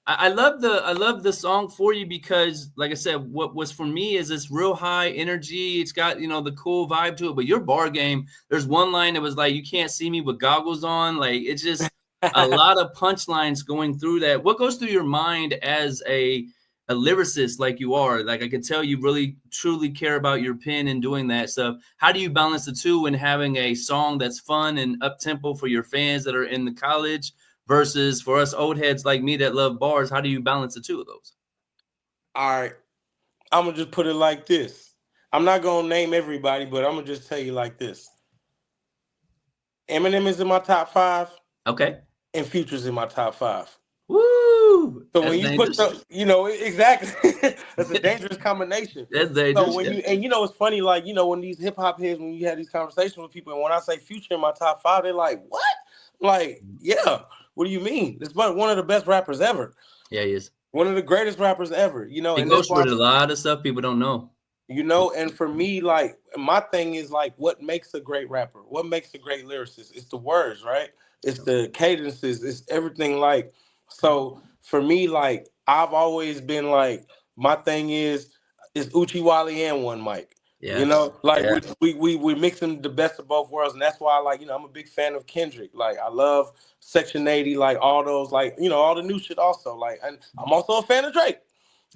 I love the song for you because, like I said, what was for me is this real high energy. It's got the cool vibe to it. But your bar game, there's one line that was like, "You can't see me with goggles on." Like it's just a lot of punchlines going through that. What goes through your mind as a lyricist like you are? Like I can tell you really truly care about your pen and doing that stuff. How do you balance the two in having a song that's fun and up tempo for your fans that are in the college? Versus for us old heads like me that love bars, how do you balance the two of those? All right, I'm gonna just put it like this. I'm not gonna name everybody, but I'm gonna just tell you like this. Eminem is in my top five, Okay. and Future's in my top five. Woo! So That's when you put dangerous. exactly, that's a dangerous combination. That's So dangerous. when Yeah. it's funny, like when these hip hop heads, when you have these conversations with people, and when I say Future in my top five, they're like, "What?" Like, yeah. What do you mean? It's one of the best rappers ever, Yeah, he is. one of the greatest rappers ever. He And that's goes why through a lot of stuff people don't know. And for me, like my thing is like, what makes a great rapper? What makes a great lyricist? It's the words, right? It's the cadences. It's everything. Like, so for me, like I've always been like, my thing is Uchi Wally and one mic. Yeah. Like Yeah. we mixing the best of both worlds, and that's why like I'm a big fan of Kendrick. Like I love Section 80, like all those, like all the new shit also. Like, and I'm also a fan of Drake.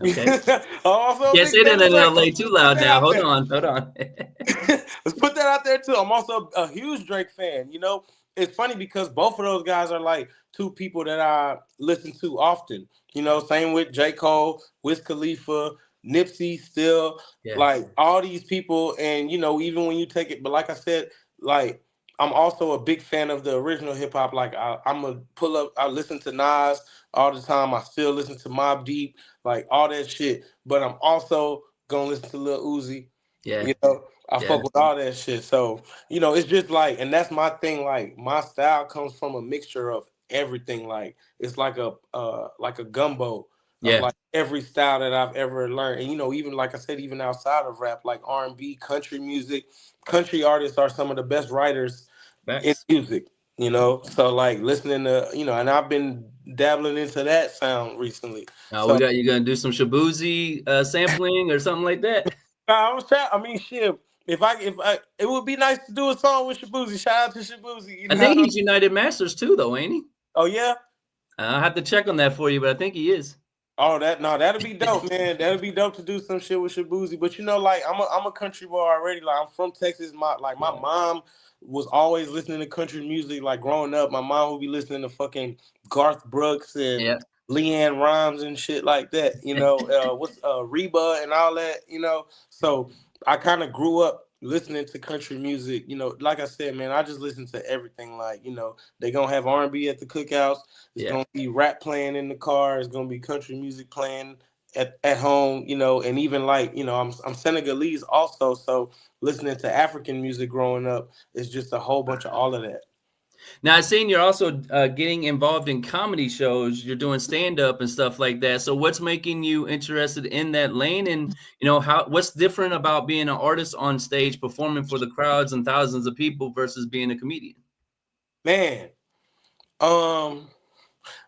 Okay. I'm also a Can't big say fan that of in Drake. LA Let's too put loud that now. out Hold there. on, hold on. Let's put that out there too. I'm also a huge Drake fan. You know, it's funny because both of those guys are like two people that I listen to often. You know, same with J. Cole, Wiz Khalifa, Nipsey, still Yeah, like all these people. And you know, even when you take it, but like I said, like I'm also a big fan of the original hip hop. Like I'm a pull up. I listen to Nas all the time. I still listen to Mobb Deep, like all that shit. But I'm also gonna listen to Lil Uzi. yeah, You know, I yeah, fuck with all that shit. So, you know, it's just like, and that's my thing. Like, my style comes from a mixture of everything. Like, it's like a gumbo of yeah. like every style that I've ever learned. And you know, even like I said, even outside of rap, like R&B, country music, country artists are some of the best writers in Facts. music. You know, so like listening to, you know, and I've been dabbling into that sound recently. We So got you gonna do some Shabuzi sampling or something like that. I was trying. I mean, shit. If I, it would be nice to do a song with Shabuzi. Shout out to Shabuzi. You I think know. he's United Masters too, though, ain't he? Oh yeah. I'll have to check on that for you, but I think he is. Oh, that no, that'd be dope, man. That'd be dope to do some shit with Shabuzi. But you know, like I'm a country boy already. Like I'm from Texas. My Yeah, mom was always listening to country music. Like growing up, my mom would be listening to fucking Garth Brooks and yeah, Leanne Rhymes and shit like that. You know, what's Reba and all that. You know, so I kind of grew up listening to country music. You know, like I said, man, I just listen to everything. Like you know, they gonna have R&B at the cookouts. It's yeah. gonna be rap playing in the car. It's gonna be country music playing at home, you know, and even like, you know, I'm Senegalese also, so listening to African music growing up is just a whole bunch of all of that. Now, I've seen you're also getting involved in comedy shows. You're doing stand up and stuff like that. So, what's making you interested in that lane? And how what's different about being an artist on stage performing for the crowds and thousands of people versus being a comedian? Man, um,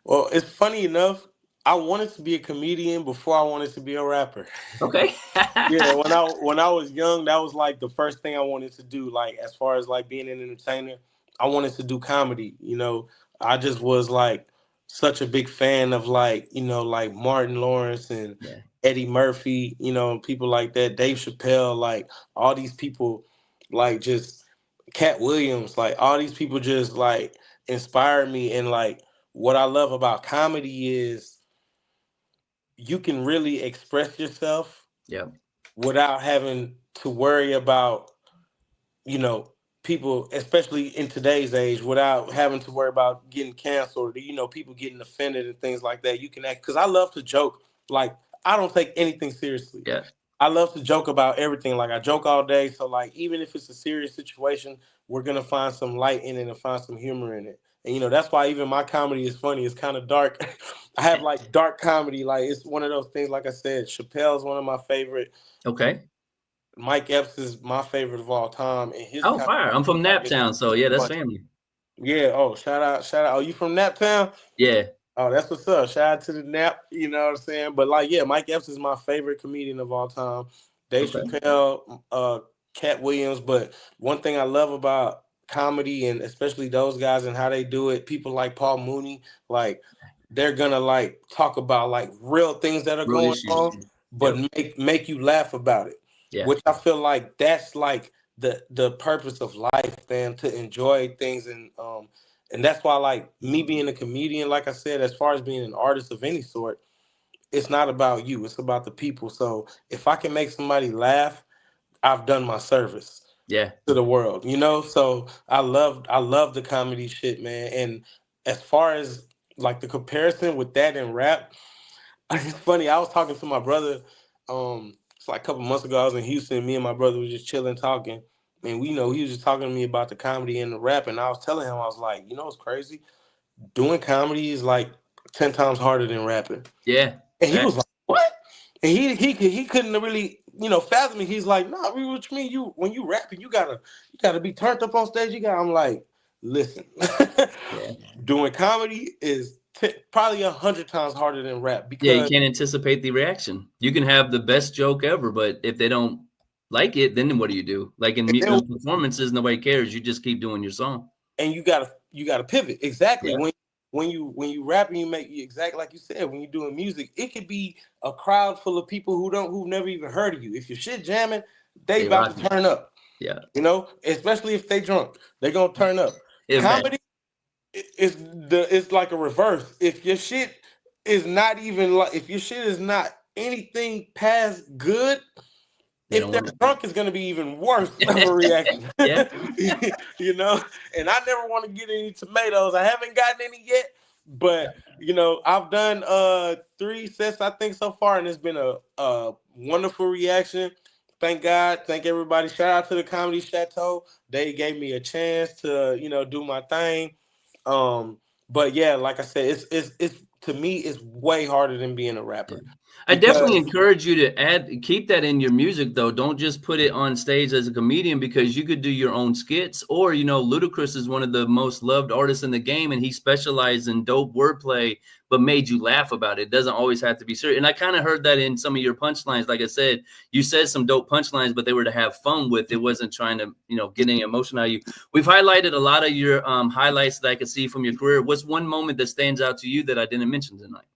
well, it's funny enough, I wanted to be a comedian before I wanted to be a rapper. Okay. Yeah, when I was young, that was like the first thing I wanted to do. Like as far as like being an entertainer, I wanted to do comedy. You know, I just was like such a big fan of like like Martin Lawrence and Yeah. Eddie Murphy. You know, people like that. Dave Chappelle, like all these people, like just Cat Williams, like all these people just like inspired me. And like what I love about comedy is you can really express yourself Yeah. without having to worry about, you know, people, especially in today's age, without having to worry about getting canceled or, people getting offended and things like that. You can act, because I love to joke. Like, I don't take anything seriously. Yeah. I love to joke about everything. Like, I joke all day. So, like, even if it's a serious situation, we're going to find some light in it and find some humor in it. And, that's why even my comedy is funny. It's kind of dark. I have like dark comedy. Like, it's one of those things, like I said, Chappelle's one of my favorite. Okay. Mike Epps is my favorite of all time, and his Oh, comedy fire. I'm from like it's Naptown. So, yeah, that's funny. family. Yeah. Oh, shout out, shout out. Oh, you from Naptown? Yeah. Oh, that's what's up. Shout out to the Nap. You know what I'm saying? But like, yeah, Mike Epps is my favorite comedian of all time. Dave Okay. Chappelle, Cat Williams. But one thing I love about comedy, and especially those guys and how they do it, people like Paul Mooney, like they're gonna like talk about like real things that are Real going issues. on, but Yep. make you laugh about it. Yeah. Which I feel like that's like the purpose of life, man, to enjoy things. And that's why, like me being a comedian, like I said, as far as being an artist of any sort, it's not about you, it's about the people. So if I can make somebody laugh, I've done my service Yeah. to the world, So I love the comedy shit, man. And as far as like the comparison with that and rap, it's funny. I was talking to my brother. It's like a couple months ago. I was in Houston. Me and my brother was just chilling, talking. And we know he was just talking to me about the comedy and the rap. And I was telling him, I was like, what's crazy? Doing comedy is like 10 times harder than rapping. Yeah. And he was Facts. like, what? And he couldn't really fathom me. He's like, nah, what you mean? You when you rapping, you gotta be turned up on stage. I'm like, listen, Yeah. doing comedy is probably 100 times harder than rap Yeah, you because can't anticipate the reaction. You can have the best joke ever, but if they don't like it, then what do you do? Like in and then performances, nobody cares. You just keep doing your song. and you gotta pivot exactly Yeah. when when you rap and you make exactly like you said, when you're doing music, it could be a crowd full of people who've never even heard of you. If your shit jamming, they They about rock to it. turn up. Yeah. Especially if they drunk, they gonna turn up. Event. Comedy it's like a reverse. If your shit is not anything past good, They if don't they're want drunk, it's gonna be even worse of a reaction. Yeah. you know, and I never want to get any tomatoes. I haven't gotten any yet, but I've done 3 sets I think so far, and it's been a wonderful reaction. Thank God, thank everybody. Shout out to the Comedy Chateau. They gave me a chance to do my thing. But yeah, like I said, it's to me it's way harder than being a Yeah. rapper I definitely because encourage you to keep that in your music though. Don't just put it on stage as a comedian, because you could do your own skits. Or, Ludacris is one of the most loved artists in the game, and he specialized in dope wordplay, but made you laugh about it. It doesn't always have to be serious. And I kind of heard that in some of your punchlines. Like I said, you said some dope punchlines, but they were to have fun with. It wasn't trying to, get any emotion out of you. We've highlighted a lot of your highlights that I could see from your career. What's one moment that stands out to you that I didn't mention tonight?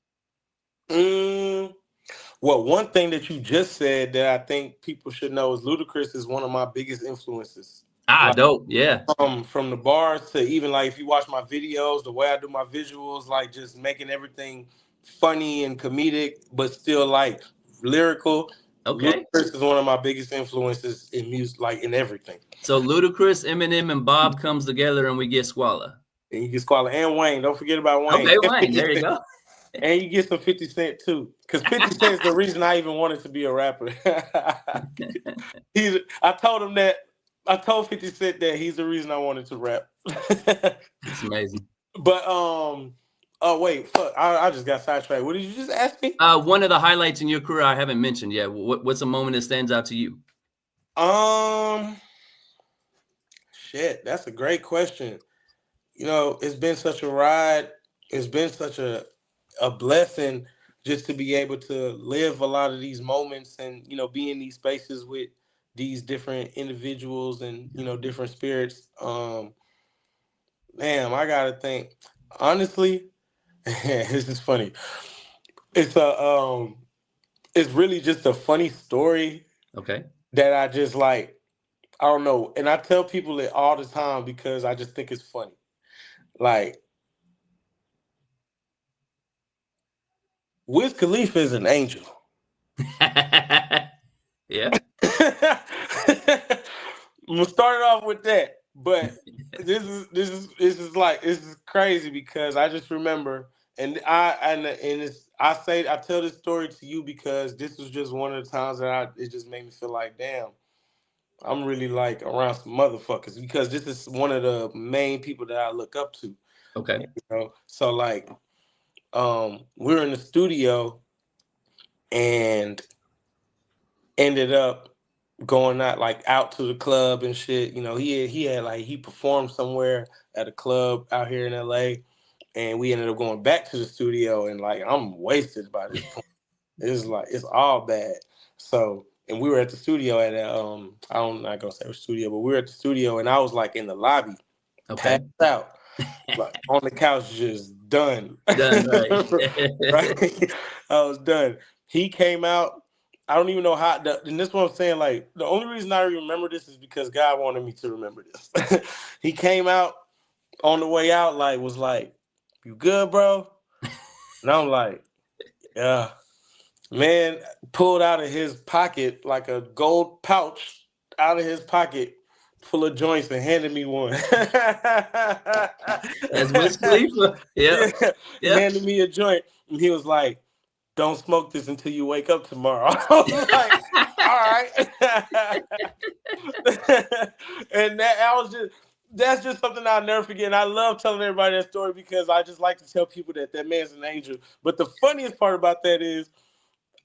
Well, one thing that you just said that I think people should know is Ludacris is one of my biggest influences. Ah, Like dope. Yeah. from the bars to even like if you watch my videos, the way I do my visuals, like just making everything funny and comedic, but still like lyrical. Okay. Ludacris is one of my biggest influences in music, like in everything. So Ludacris, Eminem, and Bob comes together, and we get Squalla. And you get Squalla and Wayne. Don't forget about Wayne. Okay, And Wayne. 50 There you Cent. go. And you get some 50 Cent too. Because 50 Cent is the reason I even wanted to be a rapper. I told 50 Cent that he's the reason I wanted to rap. It's amazing. But oh wait, fuck. I just got sidetracked. What did you just ask me? One of the highlights in your career I haven't mentioned yet. What's a moment that stands out to you? Shit, that's a great question. It's been such a ride. It's been such a blessing just to be able to live a lot of these moments and be in these spaces with these different individuals and different spirits. Man, I gotta think. Honestly, this is funny. It's it's really just a funny story Okay. that I just like. I don't know, and I tell people it all the time because I just think it's funny. Like Wiz Khalifa is an angel. Yeah. I'm gonna start it off with that, but this is crazy because I just remember, and I tell this story to you because this was just one of the times that it just made me feel like, damn, I'm really like around some motherfuckers because this is one of the main people that I look up to. Okay. So like, we're in the studio and ended up going out to the club and shit. He performed somewhere at a club out here in LA, and we ended up going back to the studio, and like I'm wasted by this point. It's all bad. So, and we were at the studio at I'm not gonna say it studio, but we were at the studio, and I was like in the lobby, Okay. passed out, like on the couch, just done. Done, right. Right? I was done. He came out. I don't even know how. And this is what I'm saying. Like the only reason I remember this is because God wanted me to remember this. He came out on the way out, was like, "You good, bro?" And I'm like, "Yeah." Man pulled out of his pocket like a gold pouch out of his pocket full of joints and handed me one. That's Wiz Khalifa. Yeah. Yeah, he Yeah. handed me a joint and he was like, "Don't smoke this until you wake up tomorrow." I was like, "All right." And that's just something I'll never forget. And I love telling everybody that story because I just like to tell people that man's an angel. But the funniest part about that is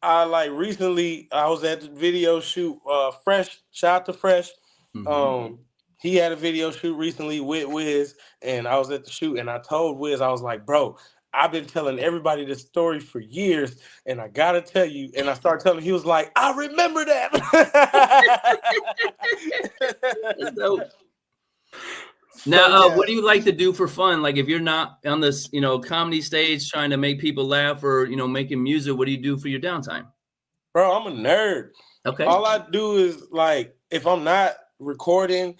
recently I was at the video shoot, Fresh, shout out to Fresh. Mm-hmm. He had a video shoot recently with Wiz, and I was at the shoot, and I told Wiz, I was like, "Bro, I've been telling everybody this story for years, and I gotta tell you." And I started telling him, he was like, "I remember that." That's dope. So Now, yeah, what do you like to do for fun? Like if you're not on this, comedy stage trying to make people laugh or, making music, what do you do for your downtime? bro, I'm a nerd. Okay. All I do is like if I'm not recording,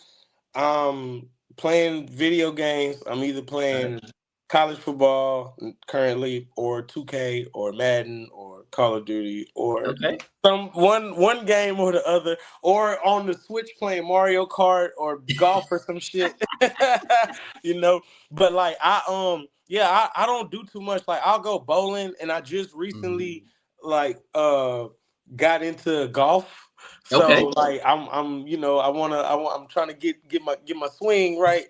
I'm playing video games. I'm either Right. playing college football currently, or 2K, or Madden, or Call of Duty, or Okay. some one game or the other, or on the Switch playing Mario Kart or golf or some shit. you know, but like yeah, I don't do too much. Like I'll go bowling, and I just recently Mhm. like got into golf. Okay. So like I'm I'm trying to get my swing right.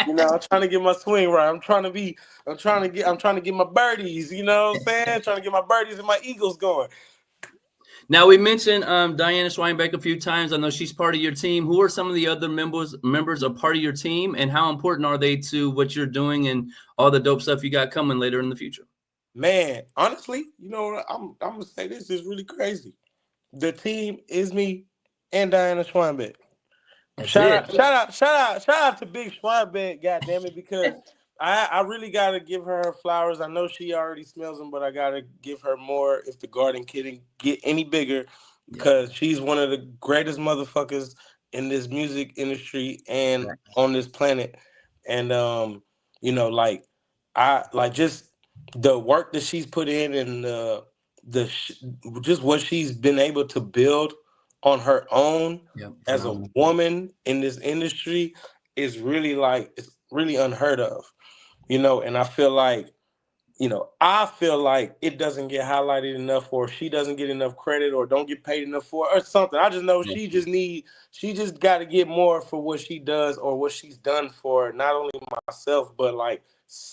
I'm trying to get my swing right. I'm trying to get my birdies, you know what I'm saying? Trying to get my birdies and my eagles going. Now we mentioned Diana Schweinbeck a few times. I know she's part of your team. Who are some of the other members of part of your team, and how important are they to what you're doing and all the dope stuff you got coming later in the future? Man, honestly, I'm gonna say this is really crazy. The team is me and Diana Schweinbeck. That's it. Shout out to Big Schweinbeck, goddamn it, because I really gotta give her flowers. I know she already smells them, but I gotta give her more if the garden couldn't get any bigger, Yeah. because she's one of the greatest motherfuckers in this music industry and on this planet. And like I like just the work that she's put in, and the sh- just what she's been able to build on her own Yeah. as a Phenomenal. woman in this industry is really like it's really unheard of, and I feel like it doesn't get highlighted enough, or she doesn't get enough credit, or don't get paid enough for it, or something. I just know Yeah. she just got to get more for what she does, or what she's done for not only myself, but like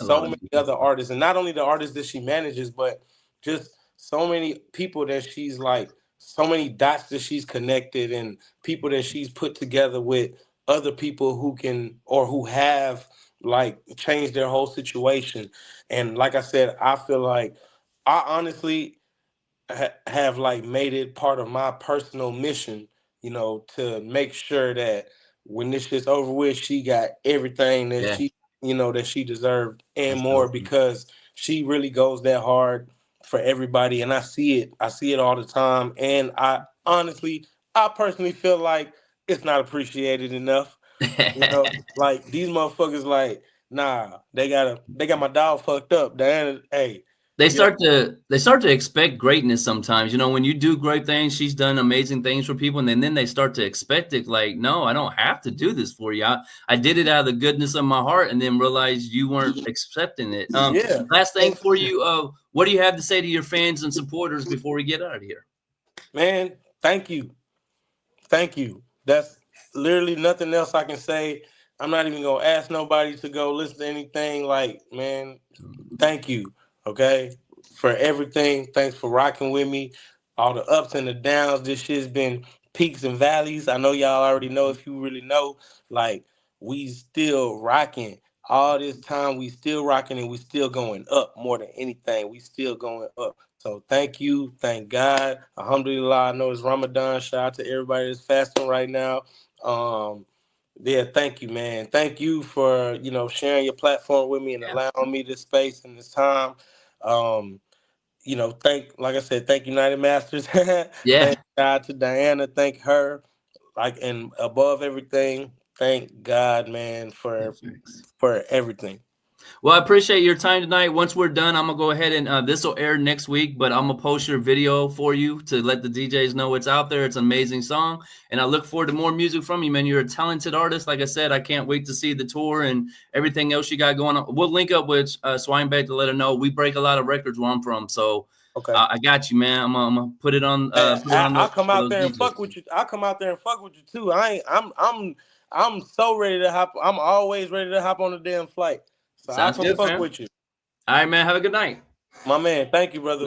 A lot so of many people. other artists, and not only the artists that she manages, but just so many people that she's like, so many dots that she's connected, and people that she's put together with other people who can, or who have like changed their whole situation. And like I said, I feel like I honestly have like made it part of my personal mission, to make sure that when this shit's over with, she got everything that Yeah. that she deserved and That's more, dope. because she really goes that hard for everybody. And I see it. I see it all the time. And I personally feel like it's not appreciated enough. Like these motherfuckers, like, nah, they got my dog fucked up. Diana, hey, they yeah, start to expect greatness sometimes. When you do great things, she's done amazing things for people, and then they start to expect it. Like, no, I don't have to do this for you. I did it out of the goodness of my heart, and then realized you weren't accepting it. yeah. Last thing for you, what do you have to say to your fans and supporters before we get out of here? Man, thank you. Thank you. That's literally nothing else I can say. I'm not even gonna ask nobody to go listen to anything. Like, man, thank you. Okay, for everything. Thanks for rocking with me. All the ups and the downs. This shit's been peaks and valleys. I know y'all already know. If you really know, like, we still rocking. All this time, we still rocking, and we still going up more than anything. We still going up. So thank you, thank God. Alhamdulillah. I know it's Ramadan. Shout out to everybody that's fasting right now. Um, yeah, thank you, man. Thank you for sharing your platform with me and Yeah. allowing me this space and this time. Um, like I said, thank United Masters. Yeah. Thank God to Diana. Thank her. Like, and above everything, thank God, man, Yeah. for Thanks. everything. Well, I appreciate your time tonight. Once we're done, I'm gonna go ahead and this will air next week, but I'm gonna post your video for you to let the DJs know it's out there. It's an amazing song, and I look forward to more music from you, man. You're a talented artist. Like I said, I can't wait to see the tour and everything else you got going on. We'll link up with Swinebeck to let her know we break a lot of records where I'm from, so Okay. I got you, man. I'm gonna put it on I'll come for out those there and fuck DJs. with you. I'll come out there and fuck with you too. I ain't. I'm so ready to hop. I'm always ready to hop on the damn flight. So I'll Sounds come good, fuck fam. with you, All right, man. Have a good night. my man. Thank you, brother.